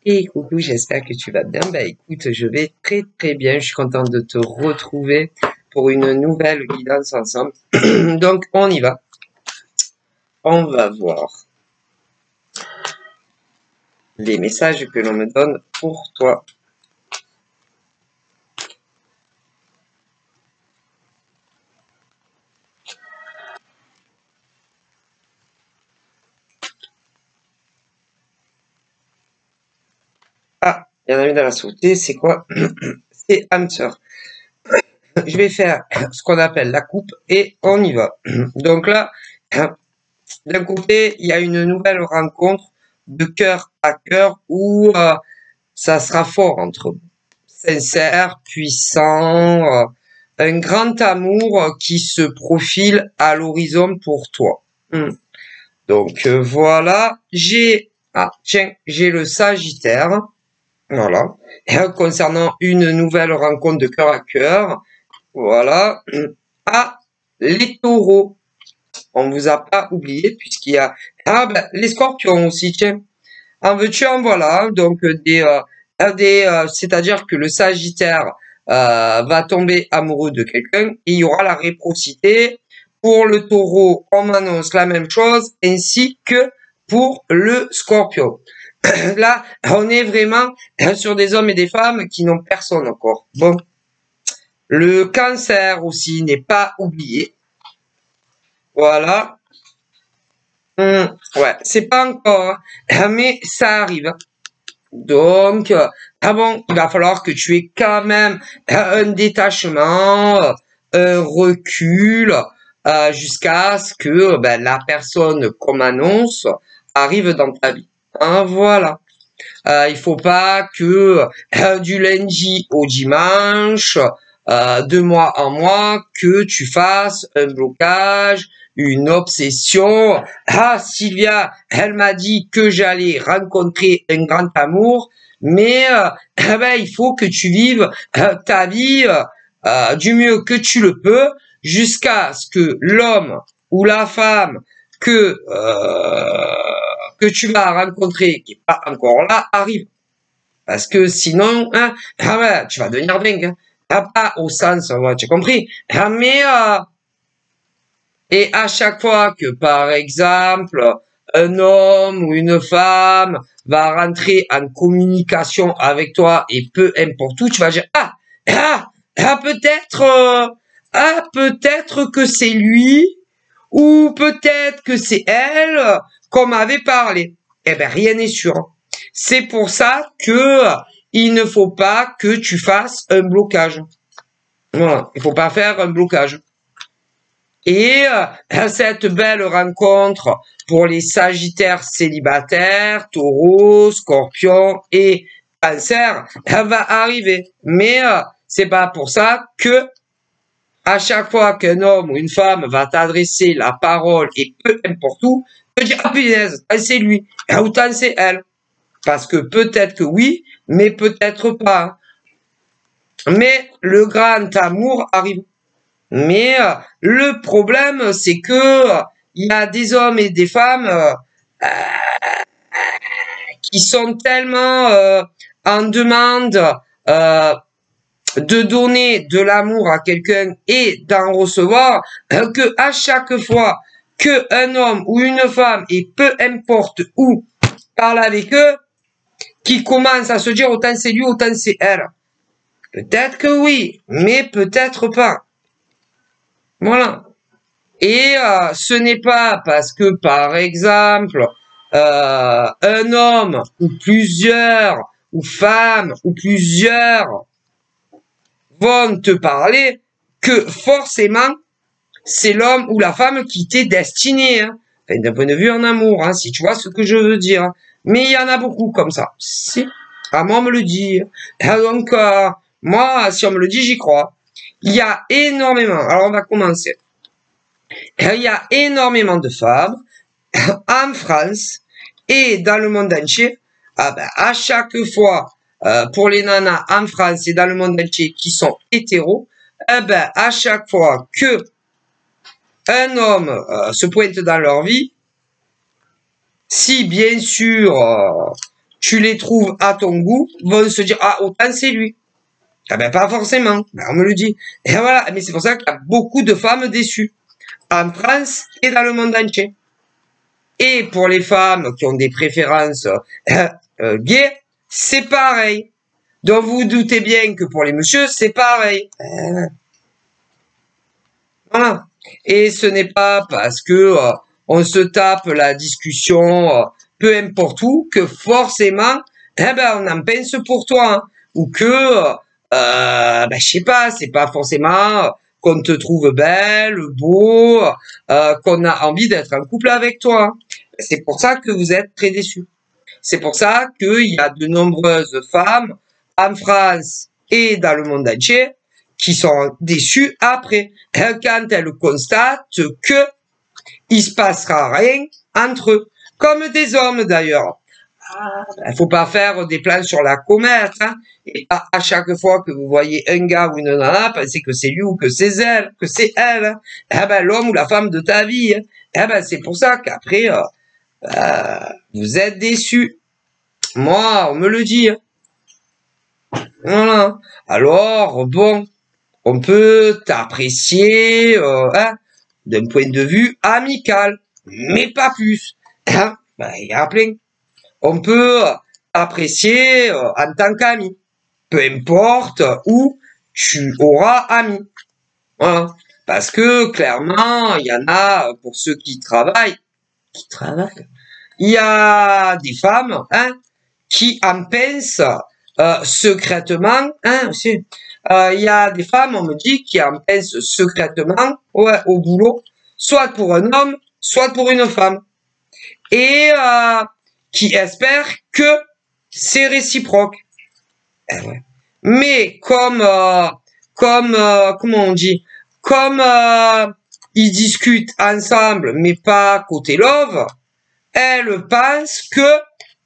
Et coucou, j'espère que tu vas bien. Bah écoute, je vais très très bien. Je suis contente de te retrouver pour une nouvelle guidance ensemble. Donc on y va. On va voir les messages que l'on me donne pour toi. Ah, il y en a une dans la sauté. C'est quoi? C'est Hamster. Je vais faire ce qu'on appelle la coupe et on y va. Donc là, d'un côté, il y a une nouvelle rencontre de cœur à cœur où ça sera fort entre eux. Sincère, puissant, un grand amour qui se profile à l'horizon pour toi. Donc voilà, j'ai le Sagittaire, voilà. Et, concernant une nouvelle rencontre de cœur à cœur, voilà. Ah, les Taureaux, on vous a pas oublié puisqu'il y a les Scorpions aussi, tiens. En veux-tu, en voilà. Donc c'est-à-dire que le Sagittaire va tomber amoureux de quelqu'un et il y aura la réciprocité. Pour le Taureau, on m'annonce la même chose, ainsi que pour le Scorpion. Là, on est vraiment sur des hommes et des femmes qui n'ont personne encore. Bon, le Cancer aussi n'est pas oublié. Voilà. Ouais, c'est pas encore, mais ça arrive. Donc, bon, il va falloir que tu aies quand même un détachement, un recul, jusqu'à ce que la personne qu'on annonce arrive dans ta vie. Hein, voilà. Il faut pas que du lundi au dimanche, de mois en mois, que tu fasses un blocage, une obsession. Ah, Sylvia, elle m'a dit que j'allais rencontrer un grand amour, mais il faut que tu vives ta vie du mieux que tu le peux, jusqu'à ce que l'homme ou la femme que tu vas rencontrer, qui n'est pas encore là, arrive. Parce que sinon, hein, tu vas devenir dingue. Hein. Pas au sens, tu as compris. Mais et à chaque fois que, par exemple, un homme ou une femme va rentrer en communication avec toi et peu importe où, tu vas dire peut-être que c'est lui ou peut-être que c'est elle qu'on m'avait parlé. Eh ben rien n'est sûr. C'est pour ça que il ne faut pas que tu fasses un blocage. Voilà, il faut pas faire un blocage. Et cette belle rencontre pour les Sagittaires célibataires, Taureau, Scorpion et Cancer, elle va arriver. Mais c'est pas pour ça que à chaque fois qu'un homme ou une femme va t'adresser la parole et peu importe où, te dire ah punaise, c'est lui, autant c'est elle. Parce que peut-être que oui, mais peut-être pas. Mais le grand amour arrive. Mais le problème, c'est que il y a des hommes et des femmes qui sont tellement en demande de donner de l'amour à quelqu'un et d'en recevoir que à chaque fois que un homme ou une femme, et peu importe où, parle avec eux, qui commence à se dire autant c'est lui, autant c'est elle. Peut-être que oui, mais peut-être pas. Voilà. Et ce n'est pas parce que, par exemple, un homme ou plusieurs, ou femmes ou plusieurs vont te parler que forcément c'est l'homme ou la femme qui t'est destiné. Hein. Enfin, d'un point de vue en amour, hein, si tu vois ce que je veux dire. Hein. Mais il y en a beaucoup comme ça. Si. Ah, moi, on me le dit. Donc, moi, si on me le dit, j'y crois. Il y a énormément. Alors, on va commencer. Il y a énormément de femmes en France et dans le monde entier. À chaque fois, pour les nanas en France et dans le monde entier qui sont hétéros, à chaque fois que un homme se pointe dans leur vie, si bien sûr tu les trouves à ton goût, vont se dire, ah, autant c'est lui. Ah ben, pas forcément. Ben, on me le dit. Et voilà. Mais c'est pour ça qu'il y a beaucoup de femmes déçues. En France et dans le monde entier. Et pour les femmes qui ont des préférences gays, c'est pareil. Donc vous vous doutez bien que pour les messieurs, c'est pareil. Voilà. Et ce n'est pas parce que on se tape la discussion peu importe où que forcément on en pense pour toi. Hein. Ou que je sais pas, c'est pas forcément qu'on te trouve belle, beau, qu'on a envie d'être en couple avec toi. Hein. C'est pour ça que vous êtes très déçus. C'est pour ça qu'il y a de nombreuses femmes en France et dans le monde entier qui sont déçues après, quand elles constatent que il se passera rien entre eux, comme des hommes d'ailleurs. Il faut pas faire des plans sur la comète, hein, et pas à chaque fois que vous voyez un gars ou une nana, pensez que c'est lui ou que c'est elle, hein. L'homme ou la femme de ta vie, hein. C'est pour ça qu'après, vous êtes déçus. Moi, on me le dit. Hein. Voilà. Alors, bon, on peut t'apprécier d'un point de vue amical, mais pas plus. Hein. Il y a plein. On peut apprécier en tant qu'ami, peu importe où tu auras ami. Voilà. Parce que clairement, il y en a pour ceux qui travaillent. Il y a des femmes qui en pensent secrètement. Aussi. Il y a des femmes, on me dit, qui en pensent secrètement au boulot, soit pour un homme, soit pour une femme. Et qui espèrent que c'est réciproque. Mais comme comment on dit, comme ils discutent ensemble, mais pas côté love, elles pensent que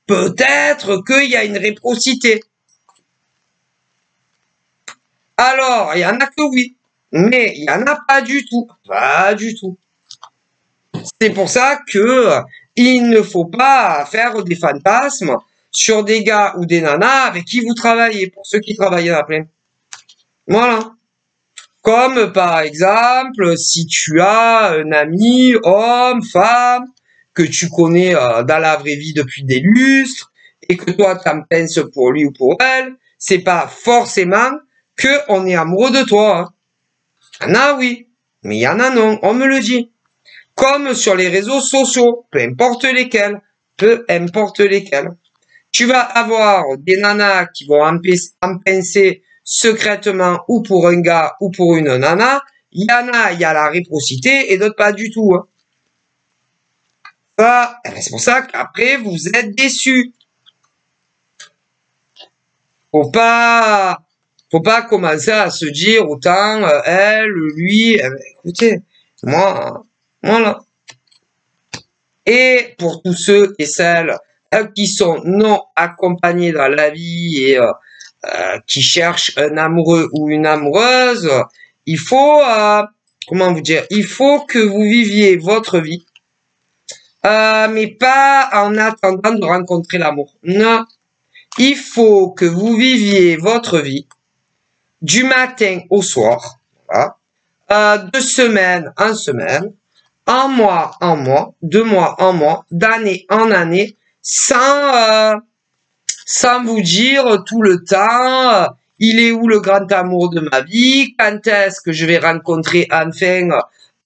peut-être qu'il y a une réciprocité. Alors, il y en a que oui, mais il y en a pas du tout, pas du tout. C'est pour ça que il ne faut pas faire des fantasmes sur des gars ou des nanas avec qui vous travaillez, pour ceux qui travaillent à la plaine. Voilà. Comme par exemple, si tu as un ami, homme, femme, que tu connais dans la vraie vie depuis des lustres, et que toi t'en penses pour lui ou pour elle, c'est pas forcément que on est amoureux de toi. Hein. Il y en a oui, mais il y en a non, on me le dit. Comme sur les réseaux sociaux, peu importe lesquels, tu vas avoir des nanas qui vont en penser secrètement ou pour un gars ou pour une nana. Il y en a, il y a la réciprocité et d'autres pas du tout. Hein. Ça, c'est pour ça qu'après vous êtes déçus. Faut pas commencer à se dire autant elle, lui. Écoutez, moi, voilà. Et pour tous ceux et celles qui sont non accompagnés dans la vie et qui cherchent un amoureux ou une amoureuse, il faut, comment vous dire, il faut que vous viviez votre vie, mais pas en attendant de rencontrer l'amour. Non, il faut que vous viviez votre vie du matin au soir, voilà, de semaine en semaine, en mois en mois, de mois en mois, d'année en année, sans vous dire tout le temps, il est où le grand amour de ma vie, quand est-ce que je vais rencontrer enfin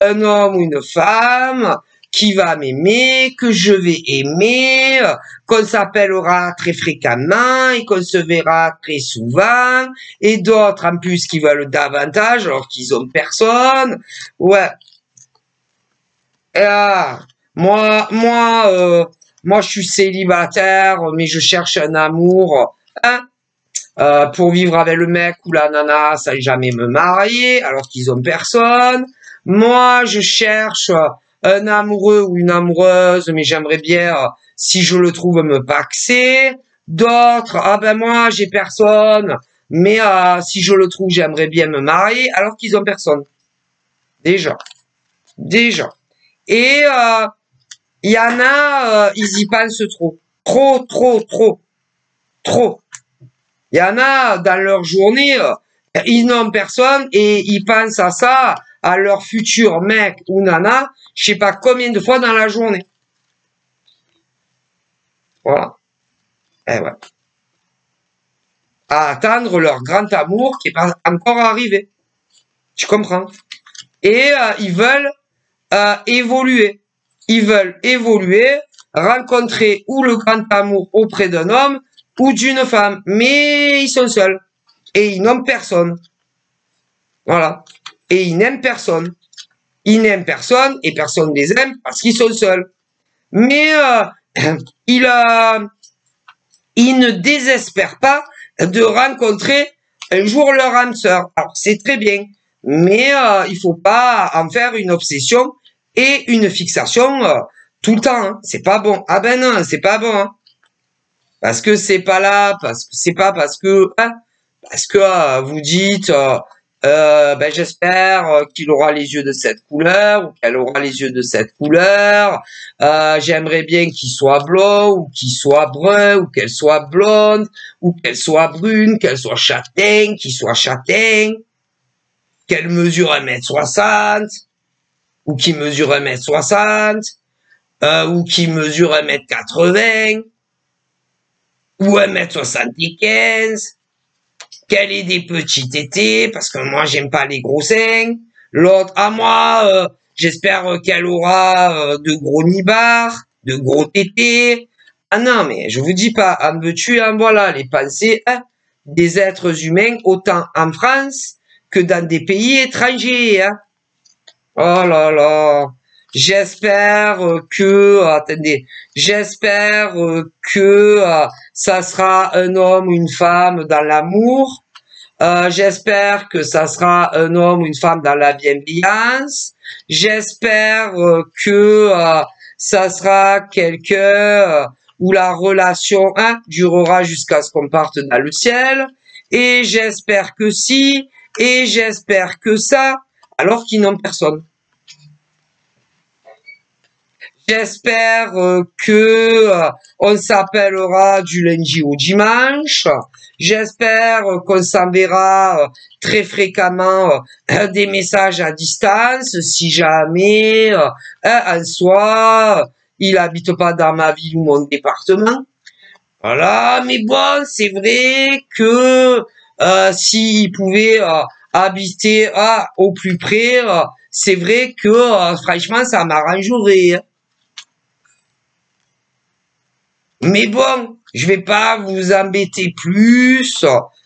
un homme ou une femme qui va m'aimer, que je vais aimer, qu'on s'appellera très fréquemment et qu'on se verra très souvent, et d'autres en plus qui veulent davantage alors qu'ils ont personne. Ouais. Moi, je suis célibataire, mais je cherche un amour, pour vivre avec le mec ou la nana, sans jamais me marier, alors qu'ils ont personne. Moi, je cherche un amoureux ou une amoureuse, mais j'aimerais bien, si je le trouve, me paxer. D'autres, moi, j'ai personne, mais si je le trouve, j'aimerais bien me marier, alors qu'ils ont personne. Déjà. Et il y en a, ils y pensent trop. Trop. Trop. Il y en a, dans leur journée, ils n'ont personne et ils pensent à ça, à leur futur mec ou nana, je sais pas combien de fois dans la journée. Voilà. Eh ouais. À attendre leur grand amour qui est pas encore arrivé. Tu comprends? Et ils veulent évoluer. Ils veulent évoluer, rencontrer ou le grand amour auprès d'un homme ou d'une femme. Mais ils sont seuls. Et ils n'ont personne. Voilà. Et ils n'aiment personne. Ils n'aiment personne et personne les aime parce qu'ils sont seuls. Mais ils ne désespèrent pas de rencontrer un jour leur âme sœur. Alors c'est très bien, mais il faut pas en faire une obsession et une fixation tout le temps. Hein. C'est pas bon. Ah ben non, c'est pas bon. Hein. Parce que c'est pas là, parce que c'est pas parce que vous dites ben j'espère qu'il aura les yeux de cette couleur ou qu'elle aura les yeux de cette couleur. J'aimerais bien qu'il soit blond ou qu'il soit brun ou qu'elle soit blonde ou qu'elle soit brune, qu'elle soit châtaigne, qu'il soit châtaigne, qu'elle mesure 1m60 ou qu'il mesure 1m60 ou qu'il mesure 1m80 ou 1m75. Qu'elle ait des petits tétés, parce que moi, j'aime pas les gros seins. L'autre, à moi, j'espère qu'elle aura de gros nibards, de gros tétés. Ah non, mais je vous dis pas, en veux-tu, en voilà, les pensées des êtres humains, autant en France que dans des pays étrangers. Hein. Oh là là. J'espère j'espère que ça sera un homme ou une femme dans l'amour. J'espère que ça sera un homme ou une femme dans la bienveillance. J'espère que ça sera quelqu'un où la relation durera jusqu'à ce qu'on parte dans le ciel. Et j'espère que si, et j'espère que ça, alors qu'ils n'ont personne. J'espère que on s'appellera du lundi au dimanche. J'espère qu'on s'enverra très fréquemment des messages à distance si jamais en soi il habite pas dans ma ville ou mon département. Voilà, mais bon, c'est vrai que s'il pouvait habiter au plus près, c'est vrai que franchement ça m'arrangerait. Hein. Mais bon, je vais pas vous embêter plus.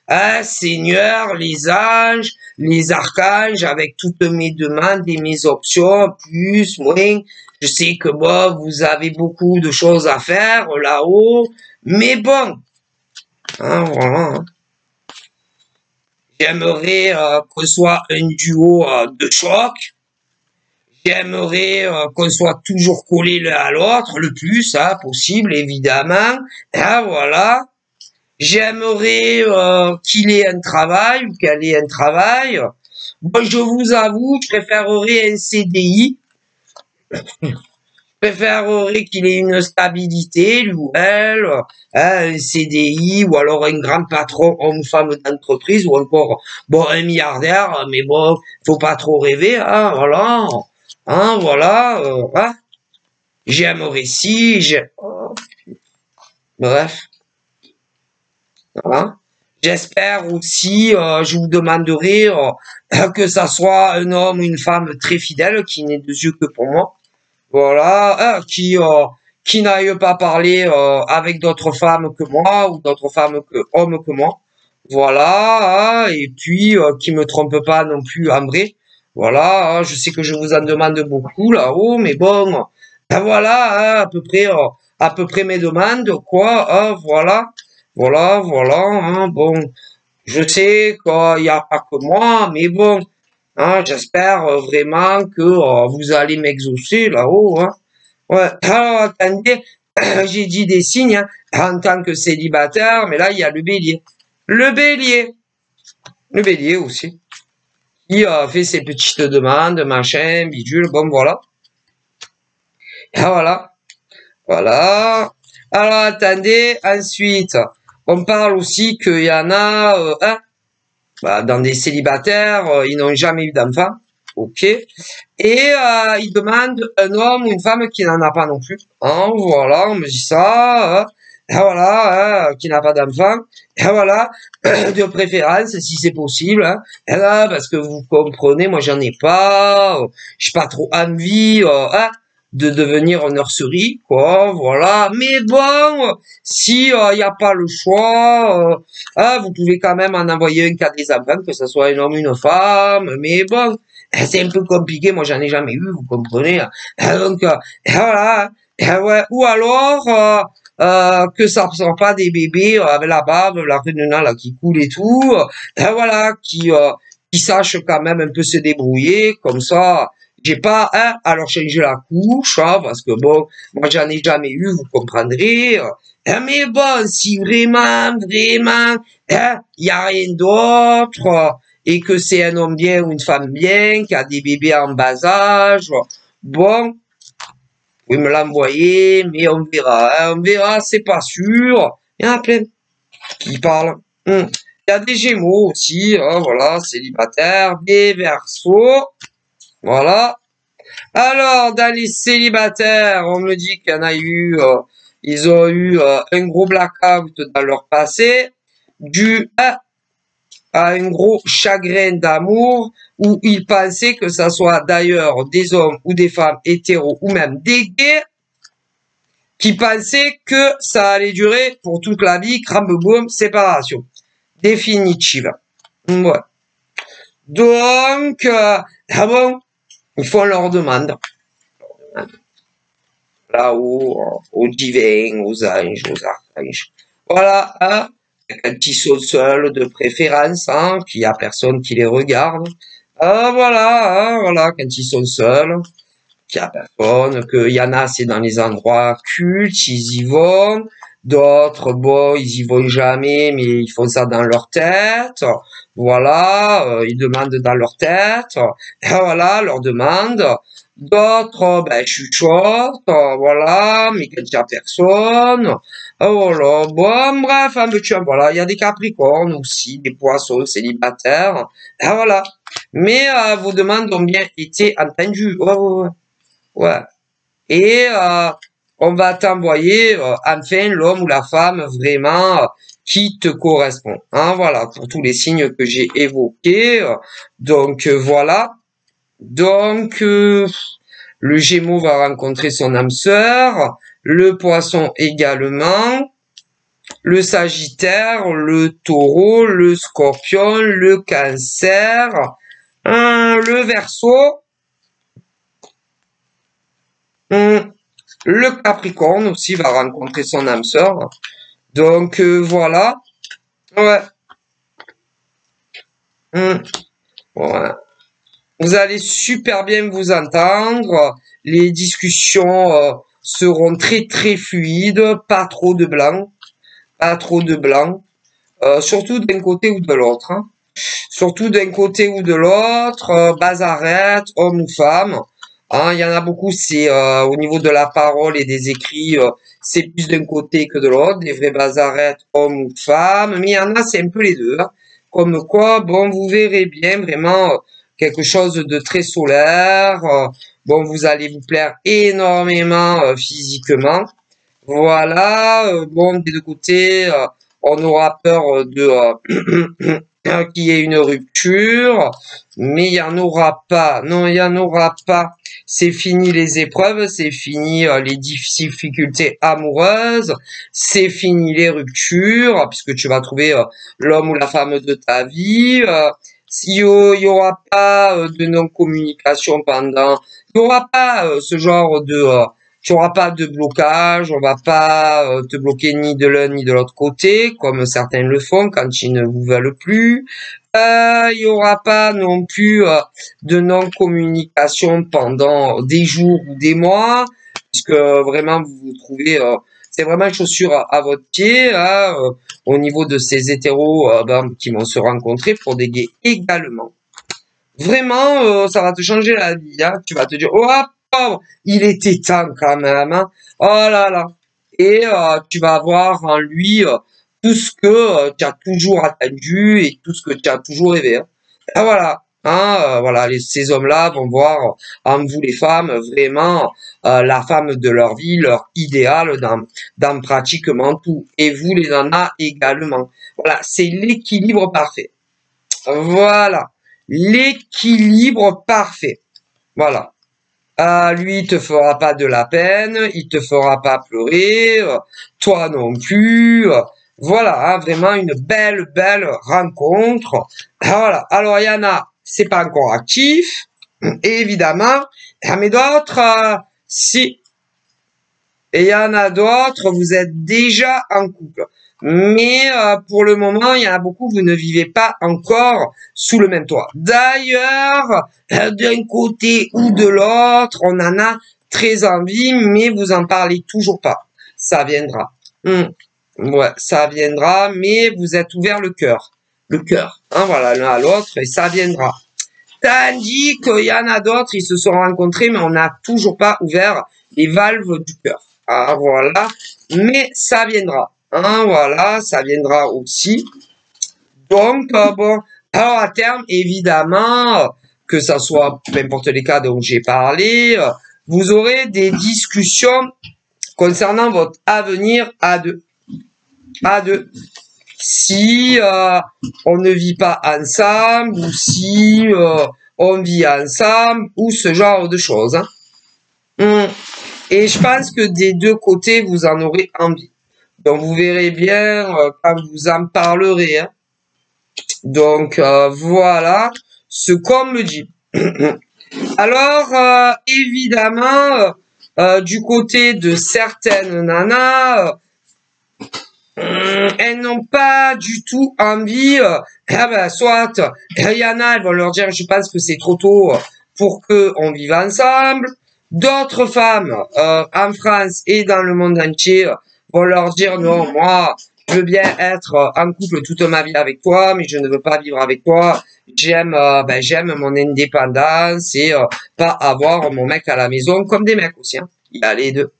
Hein, Seigneur, les anges, les archanges, avec toutes mes demandes et mes options, plus, moins. Je sais que bon, vous avez beaucoup de choses à faire là-haut. Mais bon, hein, voilà. J'aimerais qu'on soit un duo de choc. J'aimerais qu'on soit toujours collés l'un à l'autre, le plus possible, évidemment. Ah, voilà. J'aimerais qu'il ait un travail ou qu'elle ait un travail. Bon, je vous avoue, je préférerais un CDI. Je préférerais qu'il ait une stabilité, lui ou elle, un CDI, ou alors un grand patron, homme ou femme d'entreprise, ou encore, bon, un milliardaire, mais bon, faut pas trop rêver, hein, voilà. Hein, voilà, j'aimerais si, bref, voilà. J'espère aussi, je vous demanderai que ça soit un homme ou une femme très fidèle, qui n'ait de yeux que pour moi, voilà, qui n'aille pas parler avec d'autres femmes que moi ou d'autres femmes que hommes que moi, voilà, et puis qui me trompe pas non plus en vrai. Voilà, je sais que je vous en demande beaucoup là-haut, mais bon, ben voilà, à peu près mes demandes, quoi, voilà, bon, je sais qu'il n'y a pas que moi, mais bon, j'espère vraiment que vous allez m'exaucer là-haut, hein. Ouais, alors attendez, j'ai dit des signes, en tant que célibataire, mais là il y a le bélier. Le bélier aussi. Qui fait ses petites demandes, machin, bidule, bon voilà. Et voilà. Alors attendez, ensuite, On parle aussi qu'il y en a, dans des célibataires, ils n'ont jamais eu d'enfant. Ok. Et ils demandent un homme ou une femme qui n'en a pas non plus. Hein, voilà, on me dit ça. Et voilà, qui n'a pas d'enfant. Et voilà, de préférence, si c'est possible. Hein. Et là, parce que vous comprenez, moi j'en ai pas. J'ai pas trop envie de devenir nurserie, quoi. Voilà. Mais bon, si il n'y a pas le choix, vous pouvez quand même en envoyer un qui a des enfants, que ce soit un homme ou une femme. Mais bon. C'est un peu compliqué, moi j'en ai jamais eu, vous comprenez. Donc voilà. Ouais. Ou alors que ça ne soit pas des bébés avec la bave, la renina là qui coule et tout. Voilà, qui sachent quand même un peu se débrouiller, comme ça. J'ai pas à leur changer la couche, parce que bon, moi j'en ai jamais eu, vous comprendrez. Mais bon, si vraiment, il y a rien d'autre et que c'est un homme bien ou une femme bien, qui a des bébés en bas âge, bon, vous pouvez me l'envoyer, mais on verra. Hein, on verra, c'est pas sûr. Il y en a plein qui parlent. Il y a des Gémeaux aussi, voilà, célibataires, des Verseaux, voilà. Alors, dans les célibataires, on me dit qu'il y en a eu, ils ont eu un gros blackout dans leur passé, dû à un gros chagrin d'amour où ils pensaient que ça soit d'ailleurs des hommes ou des femmes hétéros ou même des gays qui pensaient que ça allait durer pour toute la vie, boum, séparation définitive. Ouais. Donc, bon, il faut leur demande. Là-haut, aux divins, aux anges, aux archanges. Voilà, hein. Quand ils sont seuls de préférence, hein, qu'il y a personne qui les regarde. Voilà, quand ils sont seuls, qu'il y a personne, qu'il y en a, c'est dans les endroits cultes, ils y vont. D'autres, bon, ils y vont jamais, mais ils font ça dans leur tête. Voilà, ils demandent dans leur tête. Et voilà, leur demande. D'autres, chuchotent, voilà, mais quand il y a personne. Voilà, bon, bref, voilà, il y a des capricornes aussi, des poissons célibataires. Et voilà. Mais vos demandes ont bien été entendues. Ouais. Et on va t'envoyer enfin l'homme ou la femme vraiment qui te correspond. Hein, voilà, pour tous les signes que j'ai évoqués. Donc voilà. Donc le Gémeaux va rencontrer son âme sœur, le Poisson également, le Sagittaire, le Taureau, le Scorpion, le Cancer, le Verseau, le Capricorne aussi va rencontrer son âme sœur. Donc voilà. Ouais. Voilà. Vous allez super bien vous entendre. Les discussions seront très très fluides. Pas trop de blanc. Pas trop de blanc. Surtout d'un côté ou de l'autre. Hein. Surtout d'un côté ou de l'autre. Bazarette, homme ou femme. Hein, il y en a beaucoup, c'est au niveau de la parole et des écrits, c'est plus d'un côté que de l'autre. Des vrais bazarettes, hommes ou femmes. Mais il y en a, c'est un peu les deux. Hein. Comme quoi, bon, vous verrez bien vraiment quelque chose de très solaire. Bon, vous allez vous plaire énormément physiquement. Voilà. Bon, des deux côtés, on aura peur de qu'il y ait une rupture, mais il n'y en aura pas. Non, il n'y en aura pas. C'est fini les épreuves, c'est fini les difficultés amoureuses, c'est fini les ruptures, puisque tu vas trouver l'homme ou la femme de ta vie. S'il y aura pas de non-communication pendant, il y aura pas ce genre de, tu auras pas de blocage, on va pas te bloquer ni de l'un ni de l'autre côté, comme certains le font quand ils ne vous veulent plus. Il y aura pas non plus de non-communication pendant des jours ou des mois, puisque vraiment vous vous trouvez, c'est vraiment une chaussure à votre pied, hein, au niveau de ces hétéros qui vont se rencontrer pour des gays également. Vraiment, ça va te changer la vie. Hein. Tu vas te dire, oh, pauvre, il était temps quand même. Hein. Oh là là. Et tu vas avoir en lui tout ce que tu as toujours attendu et tout ce que tu as toujours rêvé. Hein. Et voilà. Hein, voilà, ces hommes-là vont voir en vous les femmes vraiment la femme de leur vie, leur idéal dans pratiquement tout. Et vous les nanas également. Voilà, c'est l'équilibre parfait. Voilà, l'équilibre parfait. Voilà. Lui, il te fera pas de la peine, il te fera pas pleurer, toi non plus. Voilà, hein, vraiment une belle, belle rencontre. Voilà. Alors, il y en a, c'est pas encore actif, évidemment. Mais d'autres, si. Et il y en a d'autres, vous êtes déjà en couple. Mais pour le moment, il y en a beaucoup, vous ne vivez pas encore sous le même toit. D'ailleurs, d'un côté ou de l'autre, on en a très envie, mais vous en parlez toujours pas. Ça viendra. Ouais, ça viendra, mais vous êtes ouvert le cœur. Le cœur, hein, voilà, l'un à l'autre, et ça viendra. Tandis qu'il y en a d'autres, ils se sont rencontrés, mais on n'a toujours pas ouvert les valves du cœur. Ah, voilà, mais ça viendra. Hein, voilà, ça viendra aussi. Donc, bon, alors à terme, évidemment, que ça soit, peu importe les cas dont j'ai parlé, vous aurez des discussions concernant votre avenir à deux. À deux. Si on ne vit pas ensemble, ou si on vit ensemble, ou ce genre de choses. Hein. Et je pense que des deux côtés, vous en aurez envie. Donc, vous verrez bien quand vous en parlerez. Hein. Donc, voilà ce qu'on me dit. Alors, évidemment, du côté de certaines nanas, elles n'ont pas du tout envie, soit, il y en a, elles vont leur dire, je pense que c'est trop tôt pour qu'on vive ensemble. D'autres femmes, en France et dans le monde entier, vont leur dire, non, moi, je veux bien être en couple toute ma vie avec toi, mais je ne veux pas vivre avec toi. J'aime mon indépendance et pas avoir mon mec à la maison, comme des mecs aussi. Hein. Il y a les deux.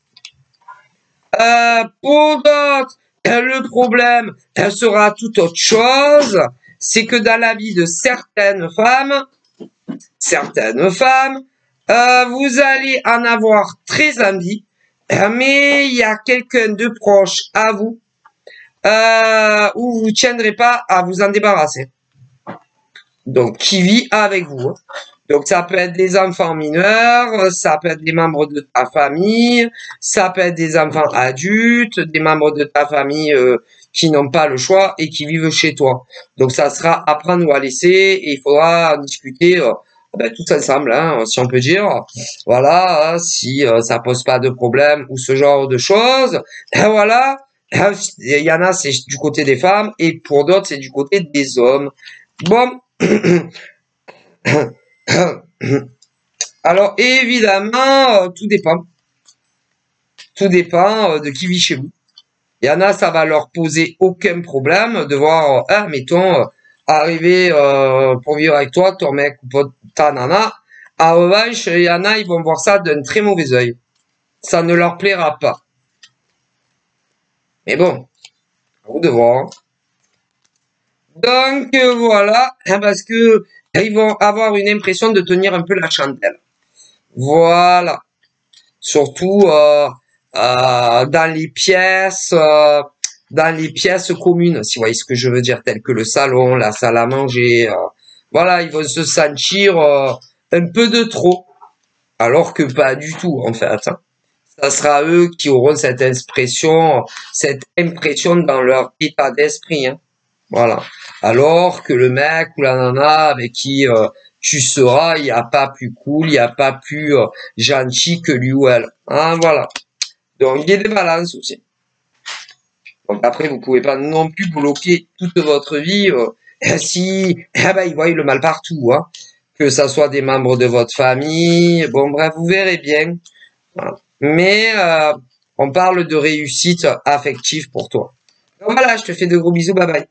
Pour d'autres, le problème sera tout autre chose. C'est que dans la vie de certaines femmes, vous allez en avoir très envie, mais il y a quelqu'un de proche à vous où vous ne tiendrez pas à vous en débarrasser. Donc, qui vit avec vous. Donc, ça peut être des enfants mineurs, ça peut être des membres de ta famille, ça peut être des enfants adultes, des membres de ta famille qui n'ont pas le choix et qui vivent chez toi. Donc, ça sera à prendre ou à laisser et il faudra discuter tous ensemble, hein, si on peut dire. Voilà, si ça pose pas de problème ou ce genre de choses. Et voilà, il y en a, c'est du côté des femmes et pour d'autres, c'est du côté des hommes. Bon. Alors, évidemment, tout dépend. Tout dépend de qui vit chez vous. Il y en a, ça va leur poser aucun problème de voir, mettons, arriver pour vivre avec toi, ton mec ou ta nana. En revanche, il y en a, ils vont voir ça d'un très mauvais œil. Ça ne leur plaira pas. Mais bon, à vous de voir. Donc, voilà, parce que ils vont avoir une impression de tenir un peu la chandelle. Voilà. Surtout dans les pièces communes, si vous voyez ce que je veux dire, telles que le salon, la salle à manger. Voilà, ils vont se sentir un peu de trop, alors que pas du tout en fait. Hein. Ça sera eux qui auront cette impression dans leur état d'esprit. Hein. Voilà. Alors que le mec ou la nana avec qui tu seras, il n'y a pas plus cool, il n'y a pas plus gentil que lui ou elle. Hein, voilà. Donc, il y a des balances aussi. Donc, après, vous pouvez pas non plus bloquer toute votre vie si ils voient le mal partout. Hein. Que ça soit des membres de votre famille. Bon, bref, vous verrez bien. Voilà. Mais on parle de réussite affective pour toi. Donc, voilà, je te fais de gros bisous. Bye bye.